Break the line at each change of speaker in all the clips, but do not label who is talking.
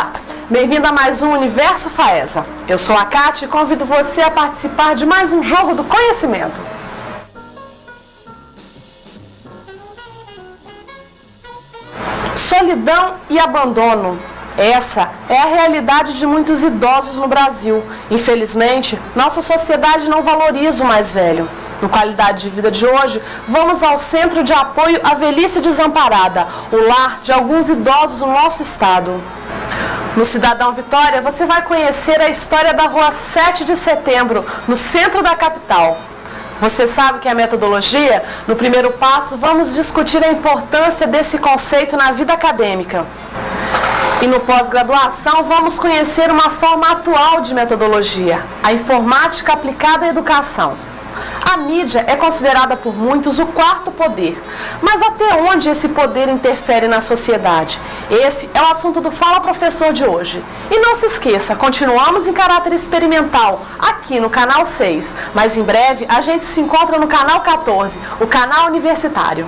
Olá, bem-vindo a mais um Universo FAESA. Eu sou a Kátia e convido você a participar de mais um Jogo do Conhecimento. Solidão e abandono. Essa é a realidade de muitos idosos no Brasil. Infelizmente, nossa sociedade não valoriza o mais velho. No Qualidade de Vida de hoje, vamos ao Centro de Apoio à Velhice Desamparada, o lar de alguns idosos no nosso estado. No Cidadão Vitória, você vai conhecer a história da Rua 7 de Setembro, no centro da capital. Você sabe o que é metodologia? No primeiro passo, vamos discutir a importância desse conceito na vida acadêmica. E no pós-graduação, vamos conhecer uma forma atual de metodologia, a informática aplicada à educação. A mídia é considerada por muitos o quarto poder, mas até onde esse poder interfere na sociedade? Esse é o assunto do Fala Professor de hoje. E não se esqueça, continuamos em caráter experimental, aqui no Canal 6, mas em breve a gente se encontra no Canal 14, o canal universitário.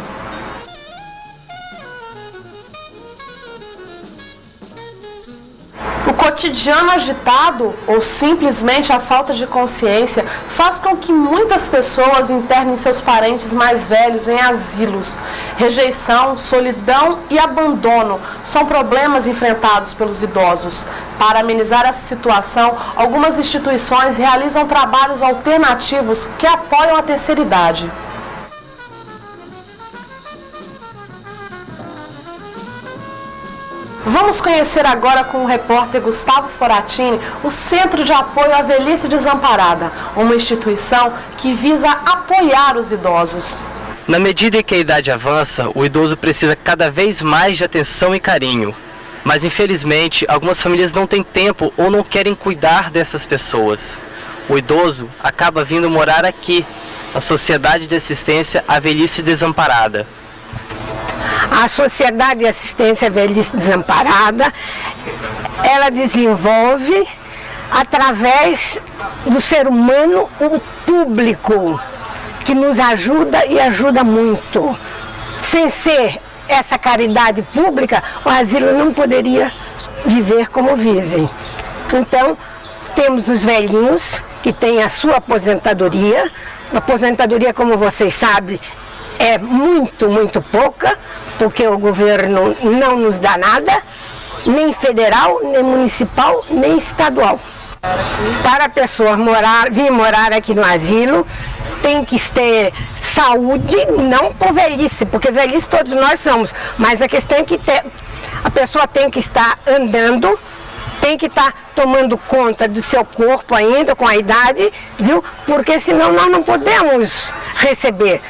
O cotidiano agitado ou simplesmente a falta de consciência faz com que muitas pessoas internem seus parentes mais velhos em asilos. Rejeição, solidão e abandono são problemas enfrentados pelos idosos. Para amenizar essa situação, algumas instituições realizam trabalhos alternativos que apoiam a terceira idade. Vamos conhecer agora com o repórter Gustavo Foratini o Centro de Apoio à Velhice Desamparada, uma instituição que visa apoiar os idosos.
Na medida em que a idade avança, o idoso precisa cada vez mais de atenção e carinho. Mas infelizmente, algumas famílias não têm tempo ou não querem cuidar dessas pessoas. O idoso acaba vindo morar aqui, na Sociedade de Assistência à Velhice Desamparada.
A Sociedade de Assistência à Velhice Desamparada, ela desenvolve, através do ser humano, um público que nos ajuda e ajuda muito. Sem ser essa caridade pública, o asilo não poderia viver como vive. Então, temos os velhinhos que têm a sua aposentadoria. A aposentadoria, como vocês sabem, é muito pouca, porque o governo não nos dá nada, nem federal, nem municipal, nem estadual. Para a pessoa vir morar aqui no asilo, tem que ter saúde, não por velhice, porque velhice todos nós somos, mas a questão é que a pessoa tem que estar andando, tem que estar tomando conta do seu corpo ainda, com a idade, viu? Porque senão nós não podemos receber.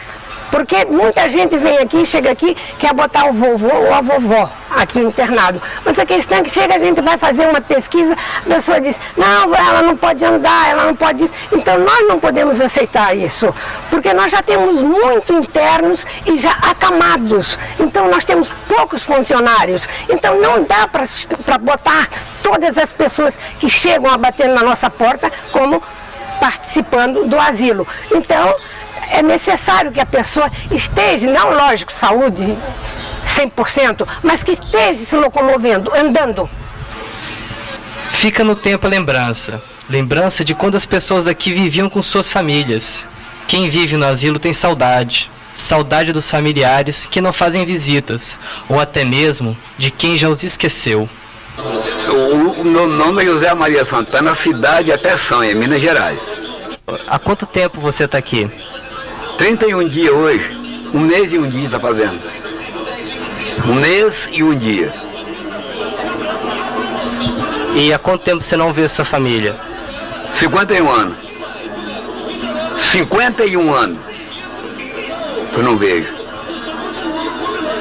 Porque muita gente vem aqui, chega aqui, quer botar o vovô ou a vovó aqui internado. Mas a questão é que chega, a gente vai fazer uma pesquisa, a pessoa diz, não, ela não pode andar, ela não pode isso. Então nós não podemos aceitar isso, porque nós já temos muito internos e já acamados. Então nós temos poucos funcionários. Então não dá para botar todas as pessoas que chegam a bater na nossa porta como participando do asilo. Então, é necessário que a pessoa esteja, não lógico, saúde 100%, mas que esteja se locomovendo, andando.
Fica no tempo a lembrança. Lembrança de quando as pessoas daqui viviam com suas famílias. Quem vive no asilo tem saudade. Saudade dos familiares que não fazem visitas, ou até mesmo de quem já os esqueceu.
O meu nome é José Maria Santana, cidade é Peçanha, Minas Gerais.
Há quanto tempo você está aqui?
31 dias hoje, 1 mês e 1 dia está fazendo. 1 mês e 1 dia.
E há quanto tempo você não vê sua família?
51 anos. 51 anos. Eu não vejo.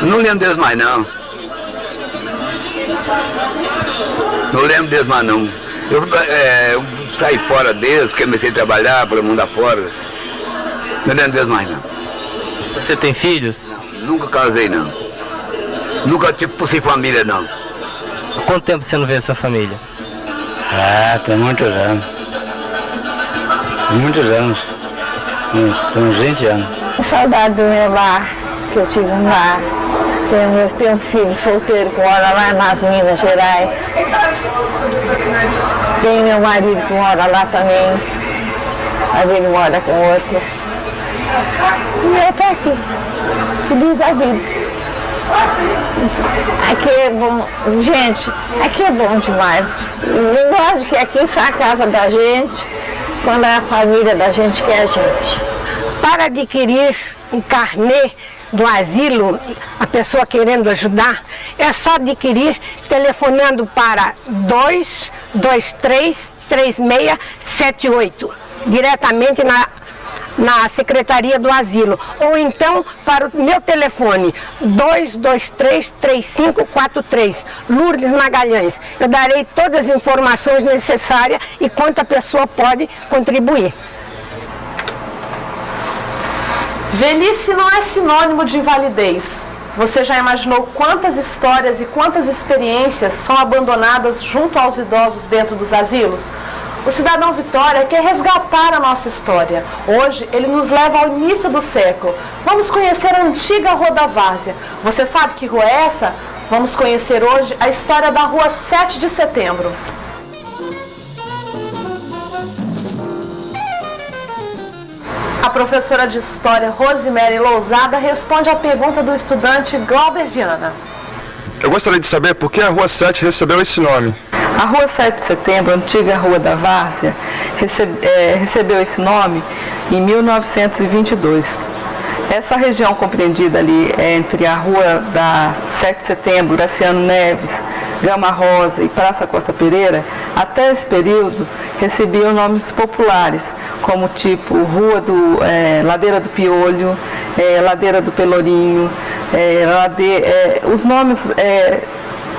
Não lembro deles mais não. Não lembro deles mais não. Eu saí fora deles, comecei a trabalhar pelo mundo afora. Não lembro deles mais não.
Você tem filhos?
Nunca casei não. Nunca tive família não.
Há quanto tempo você não vê a sua família?
Tem muitos anos. Muitos anos. Uns 20 anos.
Saudade do meu lar, que eu tive um lar
Tenho um filho solteiro que mora lá nas Minas Gerais. Tenho meu marido que mora lá também. Às vezes ele mora com outro. E eu estou aqui, feliz da vida. Aqui é bom, gente, aqui é bom demais. Lógico que aqui é a casa da gente, quando a família da gente quer a gente. Para adquirir um carnê do asilo, a pessoa querendo ajudar, é só adquirir telefonando para 223-3678, diretamente na Secretaria do Asilo, ou então para o meu telefone 223-3543, Lourdes Magalhães. Eu darei todas as informações necessárias e quanto a pessoa pode contribuir.
Velhice não é sinônimo de invalidez. Você já imaginou quantas histórias e quantas experiências são abandonadas junto aos idosos dentro dos asilos? O Cidadão Vitória quer resgatar a nossa história. Hoje, ele nos leva ao início do século. Vamos conhecer a antiga Rua da Várzea. Você sabe que rua é essa? Vamos conhecer hoje a história da Rua 7 de Setembro. A professora de História Rosemary Lousada responde à pergunta do estudante Glauber Viana.
Eu gostaria de saber por que a Rua 7 recebeu esse nome.
A Rua 7 de Setembro, a antiga Rua da Várzea, recebeu esse nome em 1922. Essa região compreendida ali entre a Rua da 7 de Setembro, Graciano Neves, Gama Rosa e Praça Costa Pereira, até esse período recebiam nomes populares, como tipo Rua do Ladeira do Piolho, Ladeira do Pelourinho, os nomes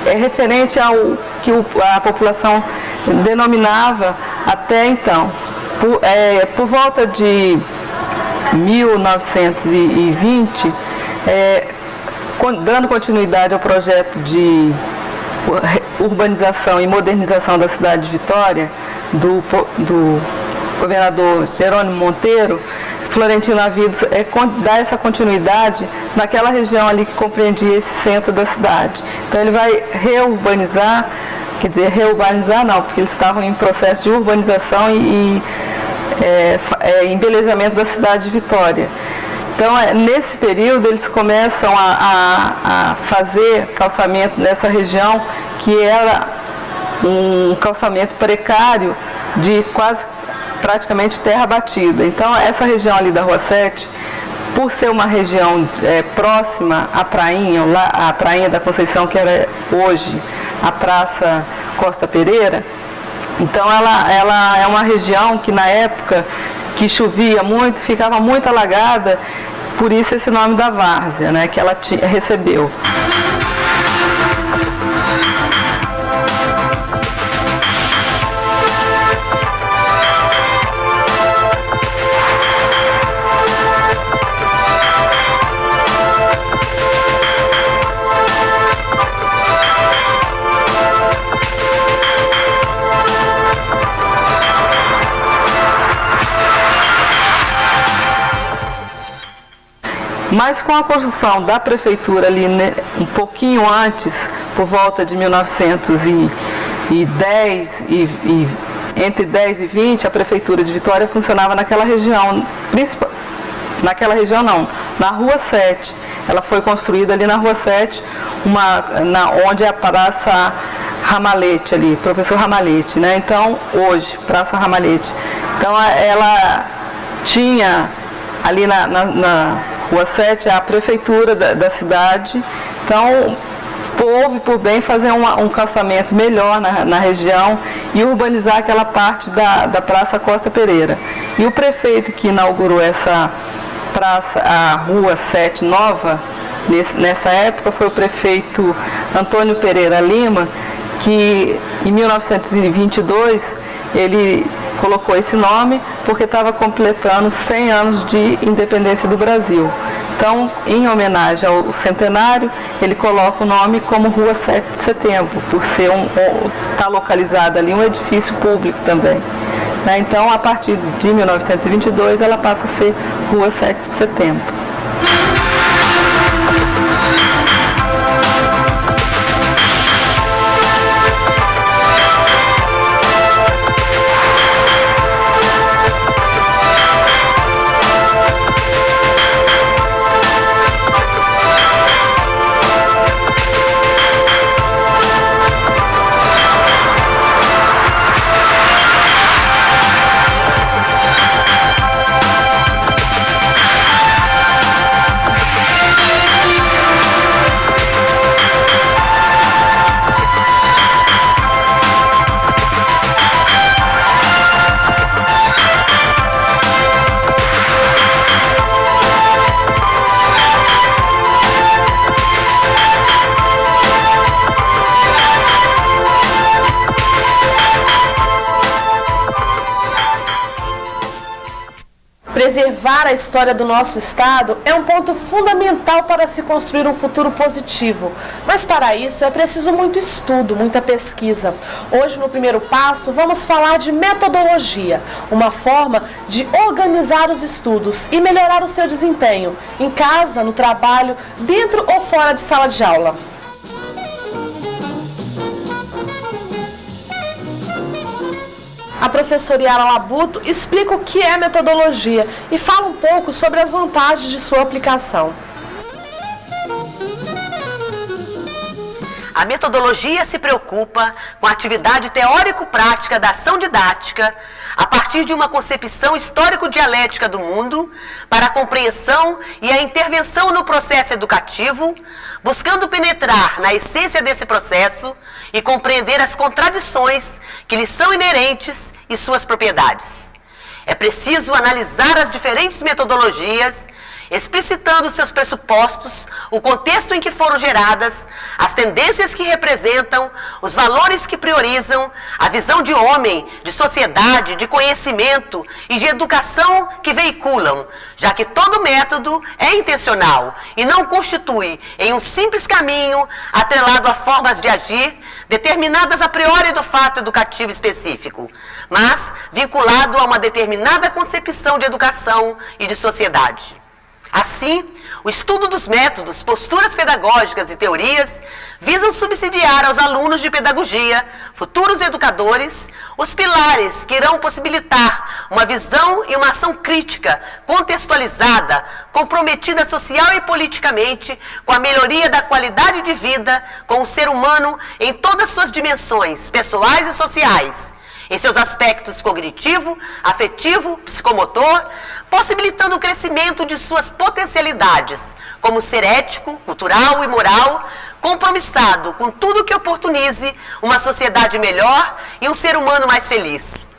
referente ao que a população denominava até então. Por volta de 1920, dando continuidade ao projeto de urbanização e modernização da cidade de Vitória, do governador Jerônimo Monteiro, Florentino Avidos dá essa continuidade naquela região ali que compreendia esse centro da cidade. Então ele vai reurbanizar, quer dizer, reurbanizar não, porque eles estavam em processo de urbanização e embelezamento da cidade de Vitória. Então, nesse período, eles começam a fazer calçamento nessa região, que era um calçamento precário de praticamente terra batida. Então, essa região ali da Rua 7, por ser uma região próxima à prainha, a Prainha da Conceição, que era hoje a Praça Costa Pereira, então ela é uma região que na época que chovia muito, ficava muito alagada, por isso esse nome da várzea, né, que ela recebeu. Mas com a construção da prefeitura ali, né, um pouquinho antes, por volta de 1910 entre 10 e 20, a prefeitura de Vitória funcionava naquela região, na Rua 7. Ela foi construída ali na Rua 7, onde é a Praça Ramalhete ali, professor Ramalhete, né? Então, hoje, Praça Ramalhete. Então, ela tinha ali na Rua 7 a prefeitura da cidade, então houve por bem fazer um calçamento melhor na região e urbanizar aquela parte da Praça Costa Pereira. E o prefeito que inaugurou essa praça, a Rua 7 nova, nessa época foi o prefeito Antônio Pereira Lima, que em 1922 ele colocou esse nome porque estava completando 100 anos de independência do Brasil. Então, em homenagem ao centenário, ele coloca o nome como Rua 7 de Setembro, por ser está localizado ali um edifício público também. Né? Então, a partir de 1922, ela passa a ser Rua 7 de Setembro.
Preservar a história do nosso estado é um ponto fundamental para se construir um futuro positivo. Mas para isso é preciso muito estudo, muita pesquisa. Hoje, no primeiro passo, vamos falar de metodologia, uma forma de organizar os estudos e melhorar o seu desempenho, em casa, no trabalho, dentro ou fora de sala de aula. A professora Yara Labuto explica o que é metodologia e fala um pouco sobre as vantagens de sua aplicação.
A metodologia se preocupa com a atividade teórico-prática da ação didática a partir de uma concepção histórico-dialética do mundo para a compreensão e a intervenção no processo educativo, buscando penetrar na essência desse processo e compreender as contradições que lhe são inerentes e suas propriedades. É preciso analisar as diferentes metodologias, explicitando seus pressupostos, o contexto em que foram geradas, as tendências que representam, os valores que priorizam, a visão de homem, de sociedade, de conhecimento e de educação que veiculam, já que todo método é intencional e não constitui em um simples caminho atrelado a formas de agir determinadas a priori do fato educativo específico, mas vinculado a uma determinada concepção de educação e de sociedade. Assim, o estudo dos métodos, posturas pedagógicas e teorias visam subsidiar aos alunos de pedagogia, futuros educadores, os pilares que irão possibilitar uma visão e uma ação crítica, contextualizada, comprometida social e politicamente com a melhoria da qualidade de vida com o ser humano em todas suas dimensões, pessoais e sociais, em seus aspectos cognitivo, afetivo, psicomotor, possibilitando o crescimento de suas potencialidades, como ser ético, cultural e moral, compromissado com tudo que oportunize uma sociedade melhor e um ser humano mais feliz.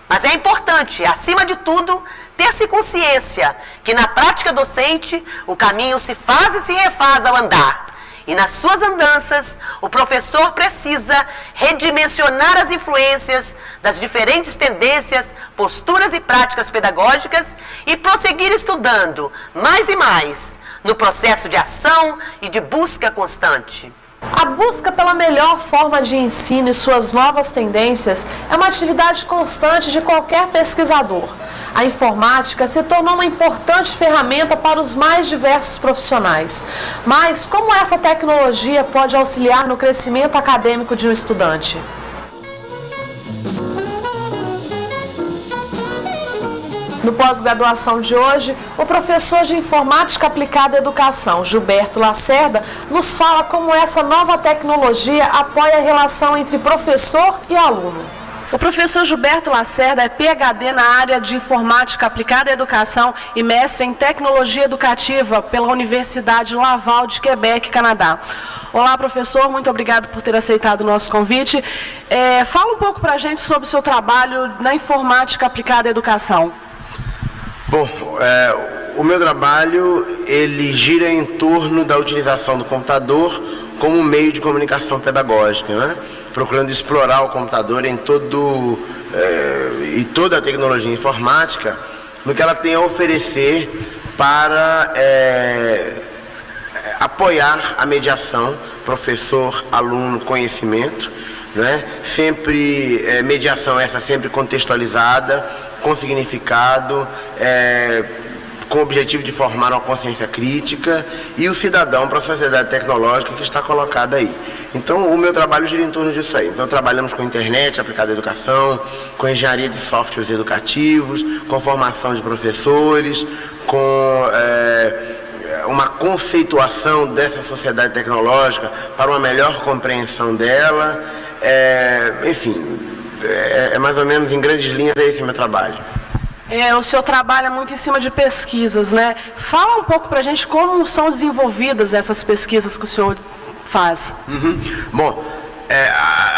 Mas é importante, acima de tudo, ter-se consciência que na prática docente o caminho se faz e se refaz ao andar. E nas suas andanças, o professor precisa redimensionar as influências das diferentes tendências, posturas e práticas pedagógicas e prosseguir estudando mais e mais no processo de ação e de busca constante.
A busca pela melhor forma de ensino e suas novas tendências é uma atividade constante de qualquer pesquisador. A informática se tornou uma importante ferramenta para os mais diversos profissionais. Mas como essa tecnologia pode auxiliar no crescimento acadêmico de um estudante? No pós-graduação de hoje, o professor de Informática Aplicada à Educação, Gilberto Lacerda, nos fala como essa nova tecnologia apoia a relação entre professor e aluno. O professor Gilberto Lacerda é PhD na área de Informática Aplicada à Educação e mestre em Tecnologia Educativa pela Universidade Laval de Quebec, Canadá. Olá, professor, muito obrigado por ter aceitado o nosso convite. Fala um pouco para a gente sobre o seu trabalho na Informática Aplicada à Educação.
Bom, o meu trabalho, ele gira em torno da utilização do computador como meio de comunicação pedagógica, né? Procurando explorar o computador em toda a tecnologia informática, no que ela tem a oferecer para apoiar a mediação professor, aluno, conhecimento, né? Sempre mediação essa sempre contextualizada, com significado, com o objetivo de formar uma consciência crítica e o cidadão para a sociedade tecnológica que está colocada aí. Então, o meu trabalho gira em torno disso aí. Então, trabalhamos com internet aplicada à educação, com engenharia de softwares educativos, com formação de professores, com uma conceituação dessa sociedade tecnológica para uma melhor compreensão dela, enfim. Mais ou menos, em grandes linhas, é esse meu trabalho.
O senhor trabalha muito em cima de pesquisas, né? Fala um pouco para a gente como são desenvolvidas essas pesquisas que o senhor faz.
Bom,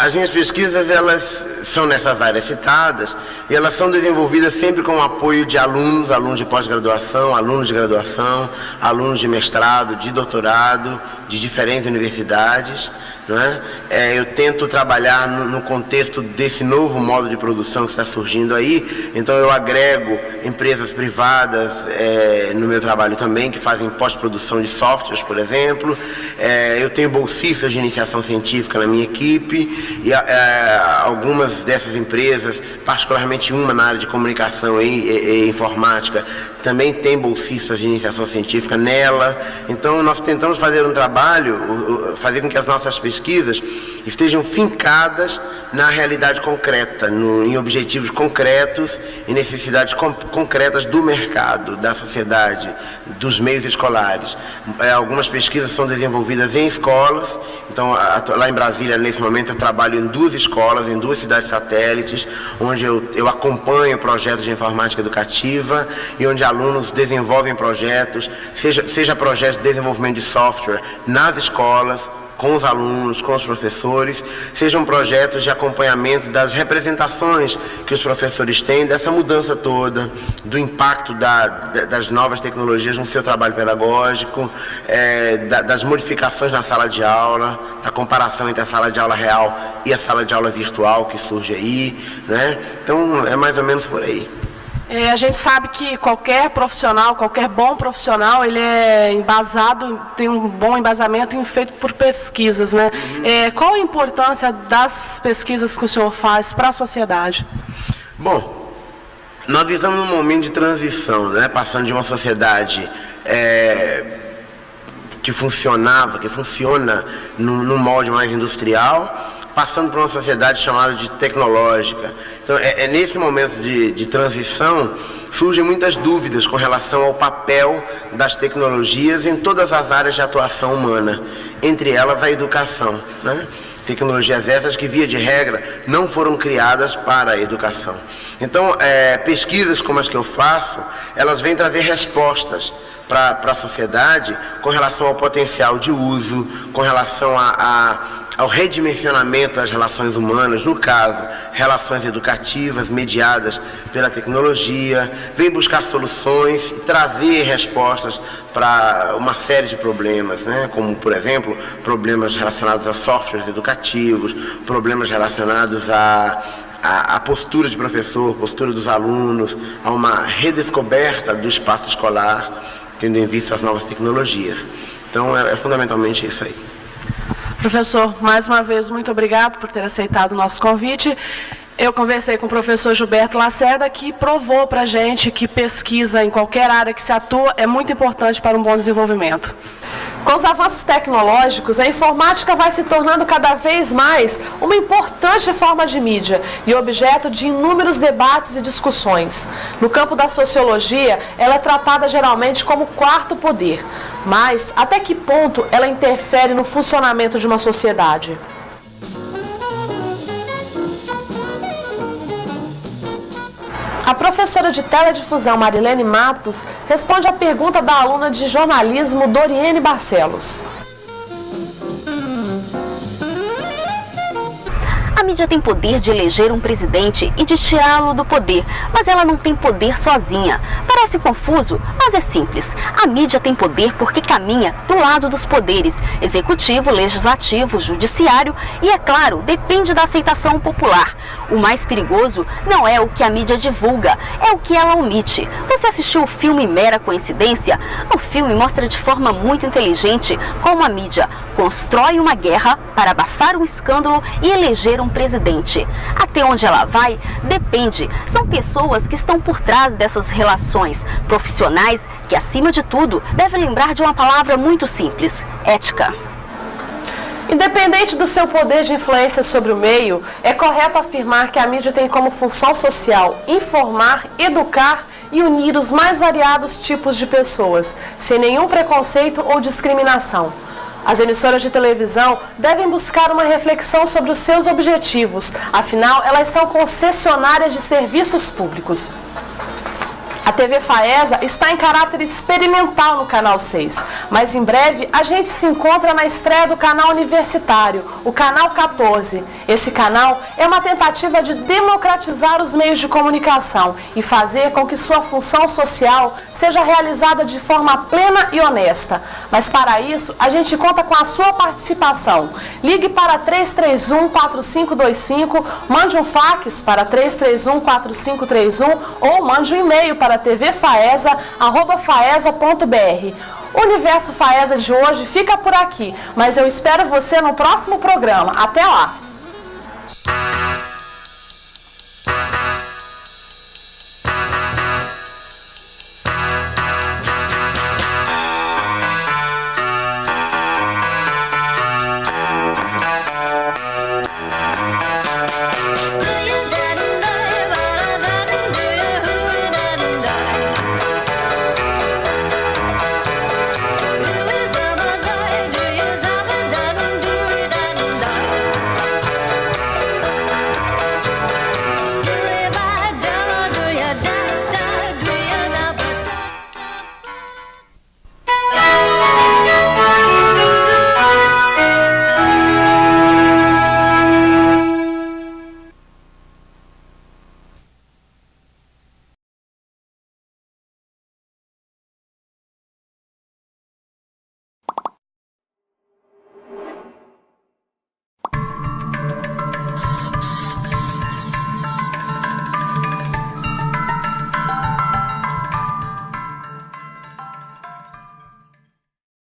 as minhas pesquisas, elas são nessas áreas citadas e elas são desenvolvidas sempre com o apoio de alunos de pós-graduação, alunos de graduação, alunos de mestrado, de doutorado, de diferentes universidades, não é? Eu tento trabalhar no contexto desse novo modo de produção que está surgindo aí, então eu agrego empresas privadas no meu trabalho também, que fazem pós-produção de softwares, por exemplo. Eu tenho bolsistas de iniciação científica na minha equipe, e algumas dessas empresas, particularmente uma na área de comunicação e informática, também tem bolsistas de iniciação científica nela. Então nós tentamos fazer um trabalho, fazer com que as nossas pesquisas estejam fincadas na realidade concreta, em objetivos concretos e necessidades concretas do mercado, da sociedade, dos meios escolares. Algumas pesquisas são desenvolvidas em escolas, então lá em Brasília, nesse momento, eu trabalho em 2 escolas, em 2 cidades satélites, onde eu acompanho projetos de informática educativa e onde alunos desenvolvem projetos, seja projetos de desenvolvimento de software nas escolas, com os alunos, com os professores, sejam projetos de acompanhamento das representações que os professores têm dessa mudança toda, do impacto das novas tecnologias no seu trabalho pedagógico, das modificações na sala de aula, da comparação entre a sala de aula real e a sala de aula virtual que surge aí, né? Então é mais ou menos por aí.
A gente sabe que qualquer profissional, qualquer bom profissional, ele é embasado, tem um bom embasamento feito por pesquisas, né? Qual a importância das pesquisas que o senhor faz para a sociedade? Bom,
nós estamos num momento de transição, né? Passando de uma sociedade que funciona num molde mais industrial, passando para uma sociedade chamada de tecnológica. Então, nesse momento de transição, surgem muitas dúvidas com relação ao papel das tecnologias em todas as áreas de atuação humana, entre elas a educação, né? Tecnologias essas que, via de regra, não foram criadas para a educação. Então, pesquisas como as que eu faço, elas vêm trazer respostas para a sociedade com relação ao potencial de uso, com relação ao redimensionamento das relações humanas, no caso, relações educativas mediadas pela tecnologia, vem buscar soluções e trazer respostas para uma série de problemas, né? Como, por exemplo, problemas relacionados a softwares educativos, problemas relacionados a postura de professor, postura dos alunos, a uma redescoberta do espaço escolar, tendo em vista as novas tecnologias. Então, é fundamentalmente isso aí.
Professor, mais uma vez, muito obrigado por ter aceitado o nosso convite. Eu conversei com o professor Gilberto Lacerda, que provou para a gente que pesquisa em qualquer área que se atua é muito importante para um bom desenvolvimento. Com os avanços tecnológicos, a informática vai se tornando cada vez mais uma importante forma de mídia e objeto de inúmeros debates e discussões. No campo da sociologia, ela é tratada geralmente como quarto poder. Mas, até que ponto ela interfere no funcionamento de uma sociedade? A professora de teledifusão Marilene Matos responde à pergunta da aluna de jornalismo Doriene Barcelos.
A mídia tem poder de eleger um presidente e de tirá-lo do poder, mas ela não tem poder sozinha. Parece confuso, mas é simples. A mídia tem poder porque caminha do lado dos poderes, executivo, legislativo, judiciário e, é claro, depende da aceitação popular. O mais perigoso não é o que a mídia divulga, é o que ela omite. Você assistiu o filme Mera Coincidência? O filme mostra de forma muito inteligente como a mídia constrói uma guerra para abafar um escândalo e eleger um presidente. Até onde ela vai, depende. São pessoas que estão por trás dessas relações, profissionais que, acima de tudo, devem lembrar de uma palavra muito simples: ética.
Independente do seu poder de influência sobre o meio, é correto afirmar que a mídia tem como função social informar, educar e unir os mais variados tipos de pessoas, sem nenhum preconceito ou discriminação. As emissoras de televisão devem buscar uma reflexão sobre os seus objetivos, afinal, elas são concessionárias de serviços públicos. A TV Faesa está em caráter experimental no Canal 6, mas em breve a gente se encontra na estreia do canal universitário, o Canal 14. Esse canal é uma tentativa de democratizar os meios de comunicação e fazer com que sua função social seja realizada de forma plena e honesta. Mas para isso, a gente conta com a sua participação. Ligue para 331-4525, mande um fax para 331-4531 ou mande um e-mail para tvfaesa@faesa.br. O Universo Faesa de hoje fica por aqui, mas eu espero você no próximo programa. Até lá!